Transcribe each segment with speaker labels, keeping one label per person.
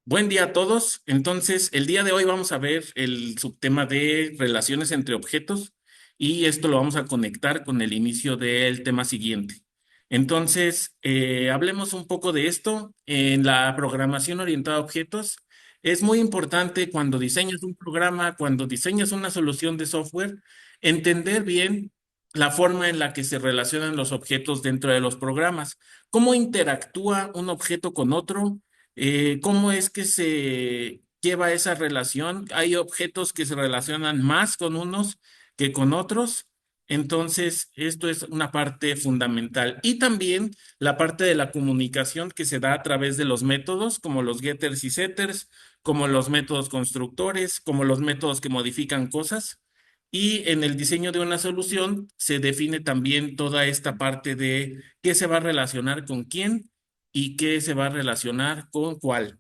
Speaker 1: Buen día a todos. Entonces, el día de hoy vamos a ver el subtema de relaciones entre objetos y esto lo vamos a conectar con el inicio del tema siguiente. Entonces, hablemos un poco de esto. En la programación orientada a objetos, es muy importante cuando diseñas un programa, cuando diseñas una solución de software, entender bien la forma en la que se relacionan los objetos dentro de los programas, cómo interactúa un objeto con otro. ¿Cómo es que se lleva esa relación? Hay objetos que se relacionan más con unos que con otros. Entonces, esto es una parte fundamental. Y también la parte de la comunicación que se da a través de los métodos, como los getters y setters, como los métodos constructores, como los métodos que modifican cosas. Y en el diseño de una solución se define también toda esta parte de qué se va a relacionar con quién y qué se va a relacionar con cuál.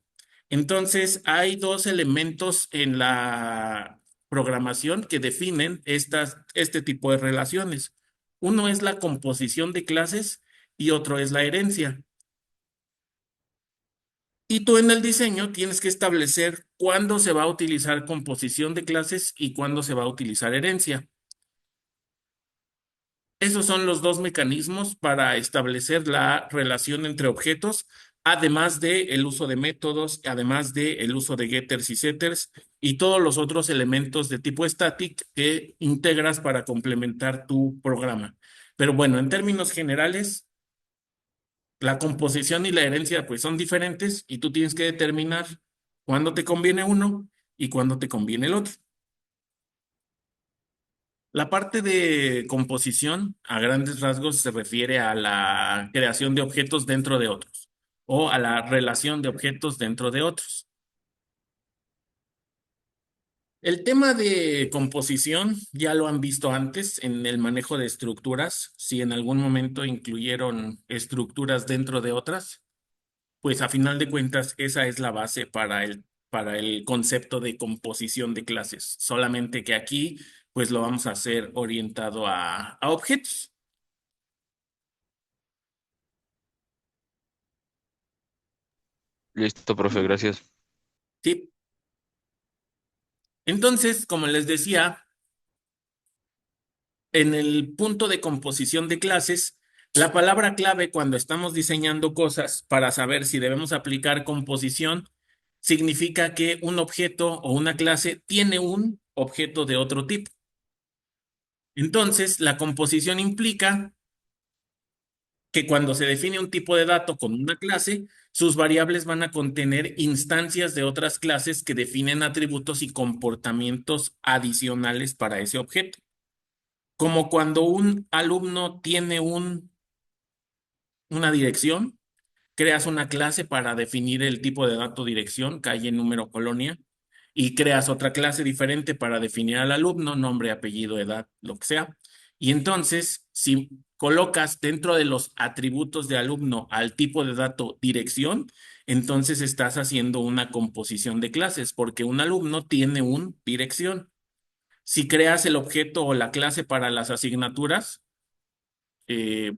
Speaker 1: Entonces, hay dos elementos en la programación que definen este tipo de relaciones. Uno es la composición de clases y otro es la herencia. Y tú en el diseño tienes que establecer cuándo se va a utilizar composición de clases y cuándo se va a utilizar herencia. Esos son los dos mecanismos para establecer la relación entre objetos, además de el uso de métodos, además de el uso de getters y setters y todos los otros elementos de tipo static que integras para complementar tu programa. Pero bueno, en términos generales, la composición y la herencia pues son diferentes y tú tienes que determinar cuándo te conviene uno y cuándo te conviene el otro. La parte de composición, a grandes rasgos, se refiere a la creación de objetos dentro de otros o a la relación de objetos dentro de otros. El tema de composición ya lo han visto antes en el manejo de estructuras. Si en algún momento incluyeron estructuras dentro de otras, pues a final de cuentas esa es la base para el concepto de composición de clases. Solamente que aquí pues lo vamos a hacer orientado a objetos.
Speaker 2: Listo, profe, gracias.
Speaker 1: Sí. Entonces, como les decía, en el punto de composición de clases, la palabra clave cuando estamos diseñando cosas para saber si debemos aplicar composición significa que un objeto o una clase tiene un objeto de otro tipo. Entonces, la composición implica que cuando se define un tipo de dato con una clase, sus variables van a contener instancias de otras clases que definen atributos y comportamientos adicionales para ese objeto. Como cuando un alumno tiene una dirección, creas una clase para definir el tipo de dato dirección, calle, número, colonia, y creas otra clase diferente para definir al alumno, nombre, apellido, edad, lo que sea. Y entonces, si colocas dentro de los atributos de alumno al tipo de dato dirección, entonces estás haciendo una composición de clases, porque un alumno tiene un dirección. Si creas el objeto o la clase para las asignaturas, eh,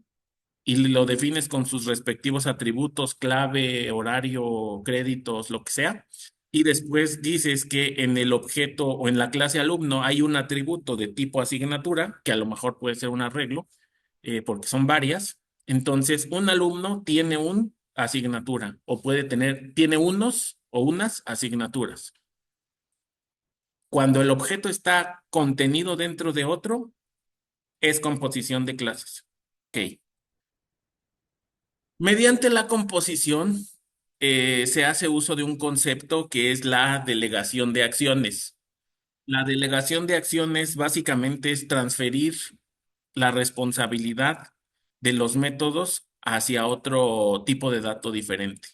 Speaker 1: y lo defines con sus respectivos atributos, clave, horario, créditos, lo que sea. Y después dices que en el objeto o en la clase alumno hay un atributo de tipo asignatura, que a lo mejor puede ser un arreglo, porque son varias. Entonces, un alumno tiene un asignatura o tiene unos o unas asignaturas. Cuando el objeto está contenido dentro de otro, es composición de clases. Ok. Mediante la composición, se hace uso de un concepto que es la delegación de acciones. La delegación de acciones básicamente es transferir la responsabilidad de los métodos hacia otro tipo de dato diferente.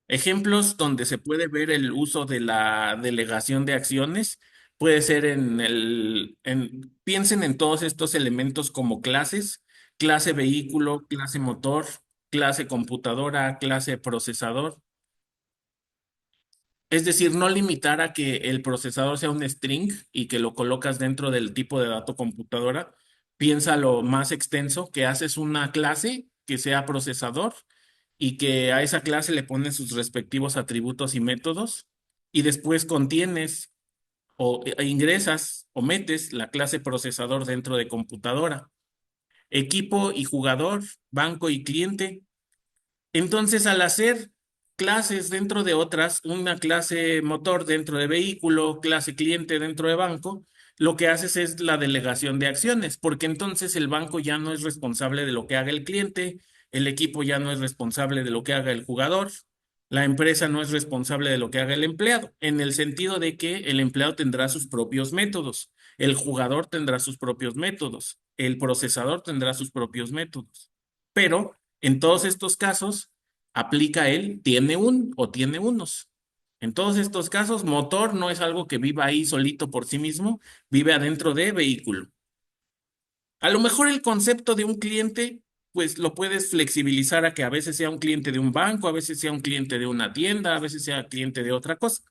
Speaker 1: Ejemplos donde se puede ver el uso de la delegación de acciones puede ser piensen en todos estos elementos como clases, clase vehículo, clase motor, clase computadora, clase procesador. Es decir, no limitar a que el procesador sea un string y que lo colocas dentro del tipo de dato computadora, Piénsalo más extenso, que haces una clase que sea procesador y que a esa clase le pones sus respectivos atributos y métodos y después contienes o ingresas o metes la clase procesador dentro de computadora, equipo y jugador, banco y cliente. Entonces, al hacer clases dentro de otras, una clase motor dentro de vehículo, clase cliente dentro de banco, lo que haces es la delegación de acciones, porque entonces el banco ya no es responsable de lo que haga el cliente, el equipo ya no es responsable de lo que haga el jugador, la empresa no es responsable de lo que haga el empleado, en el sentido de que el empleado tendrá sus propios métodos, el jugador tendrá sus propios métodos, el procesador tendrá sus propios métodos. Pero en todos estos casos, aplica él, tiene un o tiene unos. En todos estos casos, motor no es algo que viva ahí solito por sí mismo, vive adentro de vehículo. A lo mejor el concepto de un cliente, pues lo puedes flexibilizar a que a veces sea un cliente de un banco, a veces sea un cliente de una tienda, a veces sea cliente de otra cosa.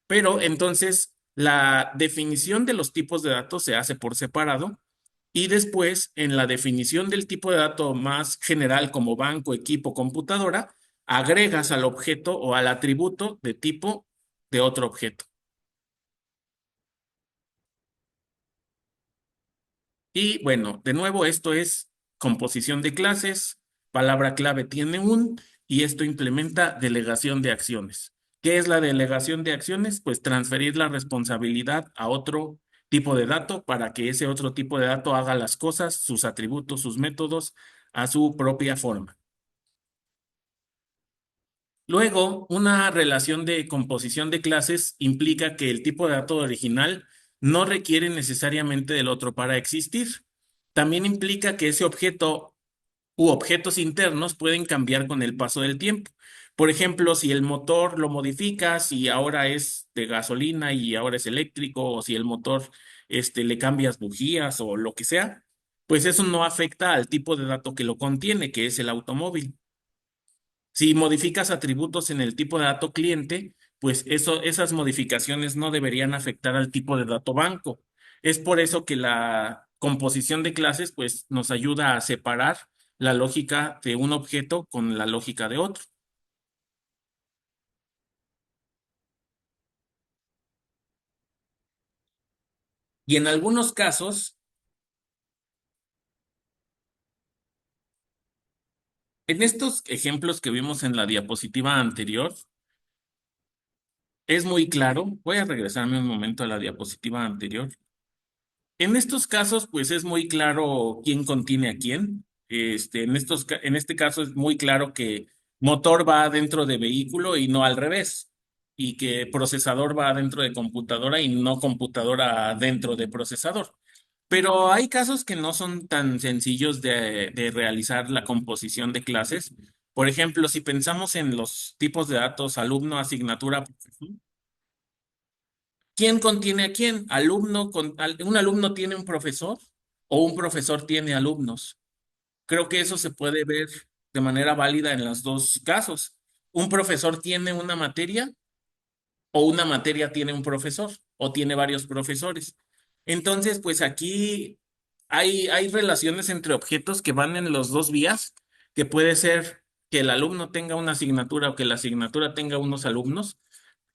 Speaker 1: Pero entonces la definición de los tipos de datos se hace por separado y después en la definición del tipo de dato más general como banco, equipo, computadora, agregas al objeto o al atributo de tipo de otro objeto. Y bueno, de nuevo, esto es composición de clases, palabra clave tiene un, y esto implementa delegación de acciones. ¿Qué es la delegación de acciones? Pues transferir la responsabilidad a otro tipo de dato para que ese otro tipo de dato haga las cosas, sus atributos, sus métodos, a su propia forma. Luego, una relación de composición de clases implica que el tipo de dato original no requiere necesariamente del otro para existir. También implica que ese objeto u objetos internos pueden cambiar con el paso del tiempo. Por ejemplo, si el motor lo modificas, si ahora es de gasolina y ahora es eléctrico, o si el motor le cambias bujías o lo que sea, pues eso no afecta al tipo de dato que lo contiene, que es el automóvil. Si modificas atributos en el tipo de dato cliente, pues esas modificaciones no deberían afectar al tipo de dato banco. Es por eso que la composición de clases, pues, nos ayuda a separar la lógica de un objeto con la lógica de otro. Y en algunos casos, en estos ejemplos que vimos en la diapositiva anterior, es muy claro. Voy a regresarme un momento a la diapositiva anterior. En estos casos, pues es muy claro quién contiene a quién. En este caso es muy claro que motor va dentro de vehículo y no al revés, y que procesador va dentro de computadora y no computadora dentro de procesador. Pero hay casos que no son tan sencillos de realizar la composición de clases. Por ejemplo, si pensamos en los tipos de datos alumno, asignatura, profesor, ¿quién contiene a quién? ¿Un alumno tiene un profesor o un profesor tiene alumnos? Creo que eso se puede ver de manera válida en los dos casos. ¿Un profesor tiene una materia o una materia tiene un profesor o tiene varios profesores? Entonces, pues aquí hay relaciones entre objetos que van en los dos vías, que puede ser que el alumno tenga una asignatura o que la asignatura tenga unos alumnos.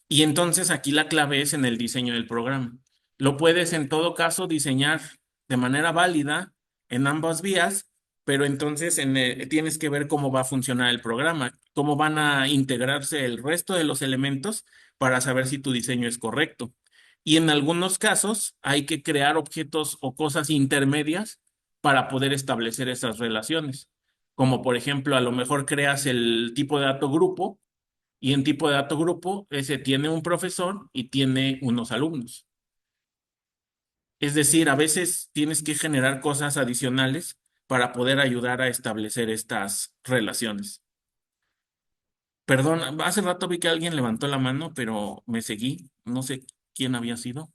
Speaker 1: Y entonces aquí la clave es en el diseño del programa. Lo puedes en todo caso diseñar de manera válida en ambas vías, pero entonces tienes que ver cómo va a funcionar el programa, cómo van a integrarse el resto de los elementos para saber si tu diseño es correcto. Y en algunos casos hay que crear objetos o cosas intermedias para poder establecer esas relaciones. Como por ejemplo, a lo mejor creas el tipo de dato grupo y en tipo de dato grupo, ese tiene un profesor y tiene unos alumnos. Es decir, a veces tienes que generar cosas adicionales para poder ayudar a establecer estas relaciones. Perdón, hace rato vi que alguien levantó la mano, pero me seguí. No sé quién había sido.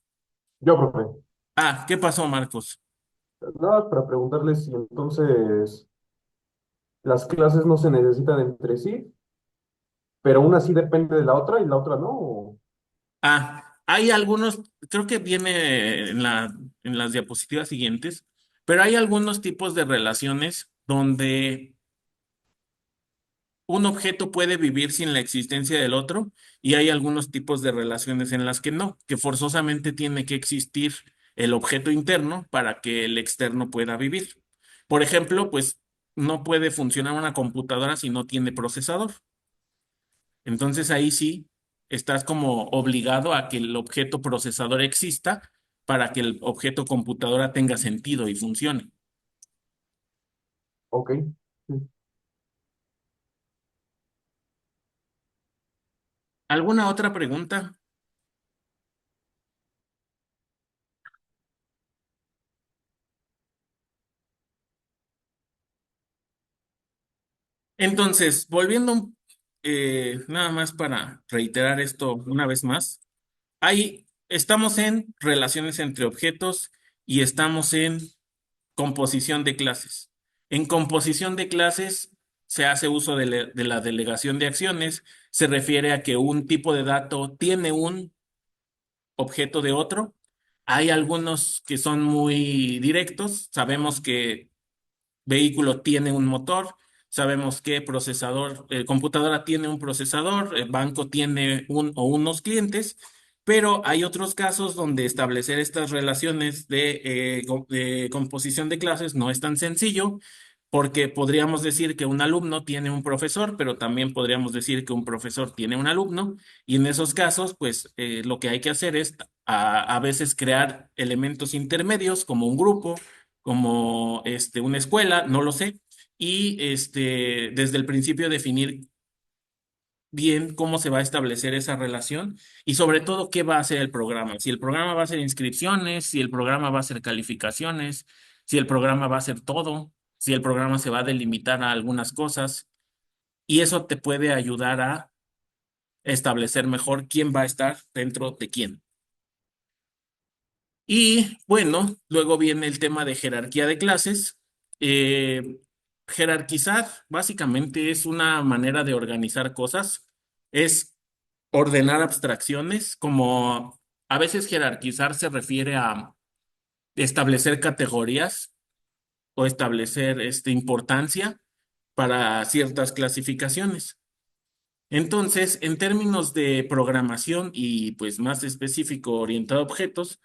Speaker 2: Yo, profe.
Speaker 1: Ah, ¿qué pasó, Marcos?
Speaker 2: Nada más para preguntarles si entonces las clases no se necesitan entre sí, pero una sí depende de la otra y la otra no.
Speaker 1: Ah, hay algunos, creo que viene en las diapositivas siguientes. Pero hay algunos tipos de relaciones donde un objeto puede vivir sin la existencia del otro y hay algunos tipos de relaciones en las que no, que forzosamente tiene que existir el objeto interno para que el externo pueda vivir. Por ejemplo, pues no puede funcionar una computadora si no tiene procesador. Entonces ahí sí estás como obligado a que el objeto procesador exista para que el objeto computadora tenga sentido y funcione.
Speaker 2: Ok. Sí.
Speaker 1: ¿Alguna otra pregunta? Entonces, volviendo nada más para reiterar esto una vez más, ahí estamos en relaciones entre objetos y estamos en composición de clases. En composición de clases se hace uso de la delegación de acciones, se refiere a que un tipo de dato tiene un objeto de otro. Hay algunos que son muy directos, sabemos que vehículo tiene un motor, sabemos que procesador, computadora tiene un procesador, el banco tiene un o unos clientes, pero hay otros casos donde establecer estas relaciones de composición de clases no es tan sencillo, porque podríamos decir que un alumno tiene un profesor, pero también podríamos decir que un profesor tiene un alumno, y en esos casos, pues lo que hay que hacer es a veces crear elementos intermedios como un grupo como una escuela, no lo sé, y desde el principio definir bien cómo se va a establecer esa relación y sobre todo qué va a hacer el programa. Si el programa va a ser inscripciones, si el programa va a ser calificaciones, si el programa va a ser todo, si el programa se va a delimitar a algunas cosas y eso te puede ayudar a establecer mejor quién va a estar dentro de quién. Y bueno, luego viene el tema de jerarquía de clases. Eh, Jerarquizar básicamente es una manera de organizar cosas, es ordenar abstracciones, como a veces jerarquizar se refiere a establecer categorías o establecer importancia para ciertas clasificaciones. Entonces, en términos de programación y pues más específico orientado a objetos,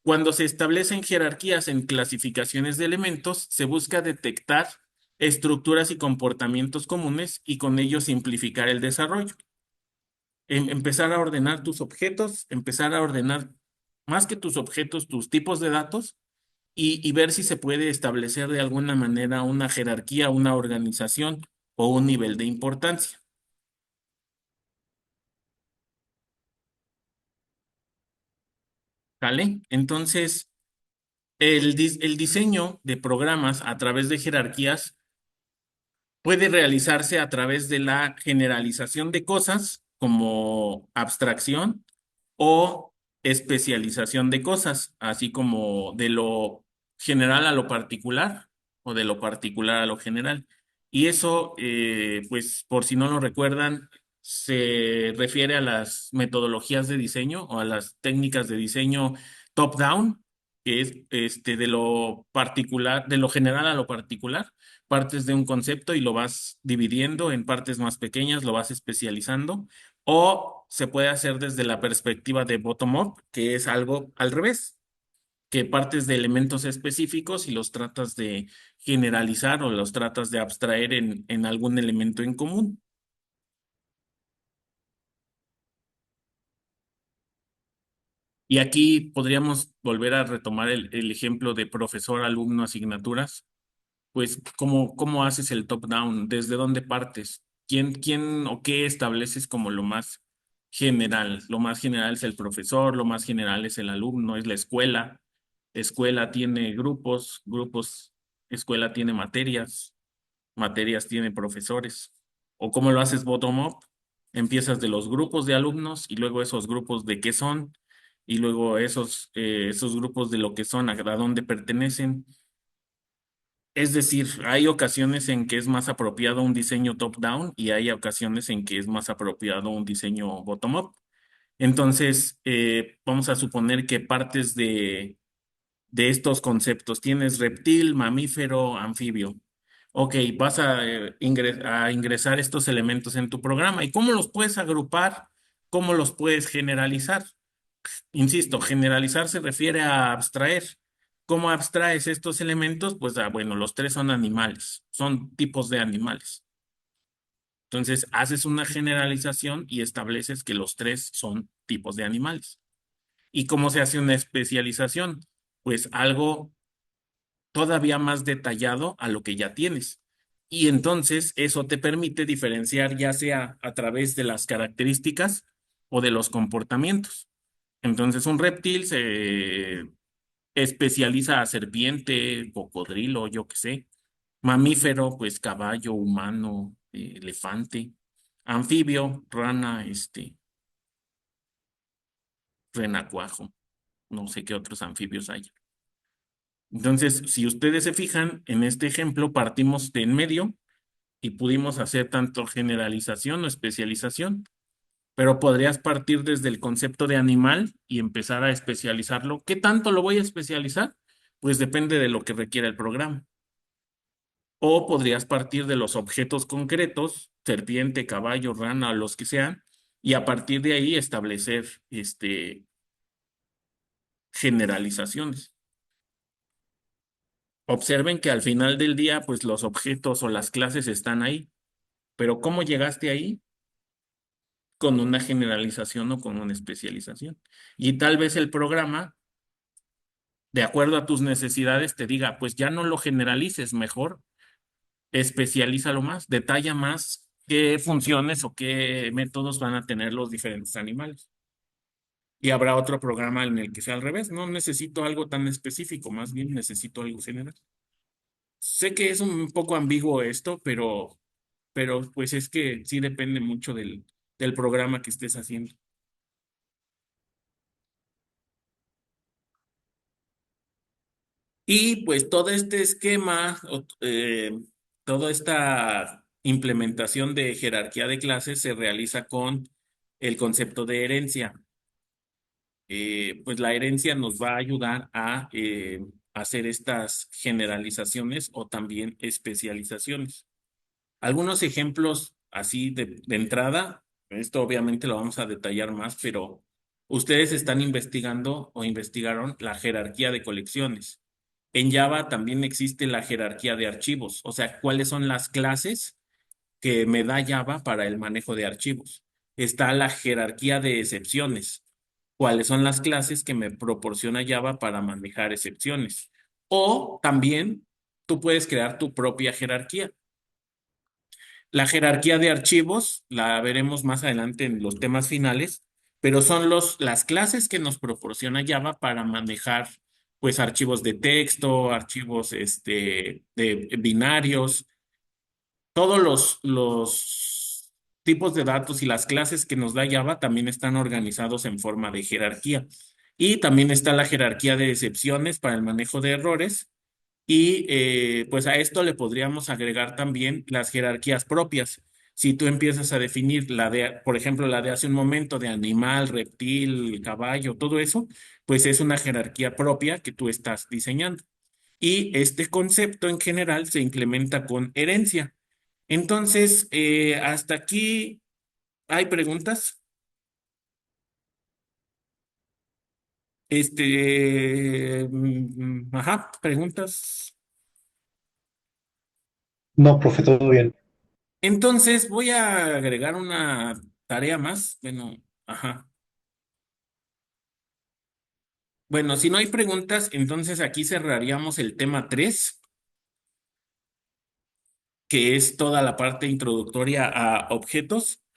Speaker 1: cuando se establecen jerarquías en clasificaciones de elementos, se busca detectar estructuras y comportamientos comunes y con ello simplificar el desarrollo. Empezar a ordenar tus objetos, empezar a ordenar más que tus objetos, tus tipos de datos y ver si se puede establecer de alguna manera una jerarquía, una organización o un nivel de importancia. ¿Vale? Entonces, el diseño de programas a través de jerarquías puede realizarse a través de la generalización de cosas como abstracción o especialización de cosas, así como de lo general a lo particular o de lo particular a lo general. Y eso, pues por si no lo recuerdan, se refiere a las metodologías de diseño o a las técnicas de diseño top-down, que es de lo particular, de lo general a lo particular. Partes de un concepto y lo vas dividiendo en partes más pequeñas, lo vas especializando o se puede hacer desde la perspectiva de bottom-up, que es algo al revés, que partes de elementos específicos y los tratas de generalizar o los tratas de abstraer en algún elemento en común. Y aquí podríamos volver a retomar el ejemplo de profesor, alumno, asignaturas. Pues, ¿cómo haces el top-down? ¿Desde dónde partes? ¿Quién o qué estableces como lo más general? Lo más general es el profesor, lo más general es el alumno, es la escuela. Escuela tiene grupos, escuela tiene materias, materias tiene profesores. ¿O cómo lo haces bottom-up? Empiezas de los grupos de alumnos y luego esos grupos de qué son y luego esos grupos de lo que son, a dónde pertenecen es decir, hay ocasiones en que es más apropiado un diseño top-down y hay ocasiones en que es más apropiado un diseño bottom-up. Entonces, vamos a suponer que partes de estos conceptos. Tienes reptil, mamífero, anfibio. Ok, vas a ingresar estos elementos en tu programa. ¿Y cómo los puedes agrupar? ¿Cómo los puedes generalizar? Insisto, generalizar se refiere a abstraer. ¿Cómo abstraes estos elementos? Pues, bueno, los tres son animales, son tipos de animales. Entonces, haces una generalización y estableces que los tres son tipos de animales. ¿Y cómo se hace una especialización? Pues algo todavía más detallado a lo que ya tienes. Y entonces eso te permite diferenciar ya sea a través de las características o de los comportamientos. Entonces un reptil se especializa a serpiente, cocodrilo, yo qué sé. Mamífero, pues caballo, humano, elefante. Anfibio, rana, renacuajo. No sé qué otros anfibios hay. Entonces, si ustedes se fijan, en este ejemplo partimos de en medio y pudimos hacer tanto generalización o especialización, pero podrías partir desde el concepto de animal y empezar a especializarlo. ¿Qué tanto lo voy a especializar? Pues depende de lo que requiera el programa. O podrías partir de los objetos concretos, serpiente, caballo, rana, los que sean, y a partir de ahí establecer generalizaciones. Observen que al final del día, pues los objetos o las clases están ahí, pero ¿cómo llegaste ahí? Con una generalización o con una especialización. Y tal vez el programa, de acuerdo a tus necesidades, te diga, pues ya no lo generalices, mejor especialízalo más, detalla más qué funciones o qué métodos van a tener los diferentes animales. Y habrá otro programa en el que sea al revés, no necesito algo tan específico, más bien necesito algo general. Sé que es un poco ambiguo esto, pero pues es que sí depende mucho del programa que estés haciendo. Y pues todo este esquema, toda esta implementación de jerarquía de clases se realiza con el concepto de herencia. Pues la herencia nos va a ayudar a hacer estas generalizaciones o también especializaciones. Algunos ejemplos así de entrada, esto obviamente lo vamos a detallar más, pero ustedes están investigando o investigaron la jerarquía de colecciones. En Java también existe la jerarquía de archivos, o sea, cuáles son las clases que me da Java para el manejo de archivos. Está la jerarquía de excepciones, cuáles son las clases que me proporciona Java para manejar excepciones. O también tú puedes crear tu propia jerarquía. La jerarquía de archivos la veremos más adelante en los temas finales, pero son las clases que nos proporciona Java para manejar pues archivos de texto, archivos de binarios, todos los tipos de datos y las clases que nos da Java también están organizados en forma de jerarquía. Y también está la jerarquía de excepciones para el manejo de errores y pues a esto le podríamos agregar también las jerarquías propias. Si tú empiezas a definir por ejemplo, la de hace un momento de animal, reptil, caballo, todo eso, pues es una jerarquía propia que tú estás diseñando. Y este concepto en general se implementa con herencia. Entonces, hasta aquí hay preguntas. Ajá, preguntas.
Speaker 3: No, profe, todo bien.
Speaker 1: Entonces voy a agregar una tarea más. Bueno, ajá. Bueno, si no hay preguntas, entonces aquí cerraríamos el tema 3, que es toda la parte introductoria a objetos.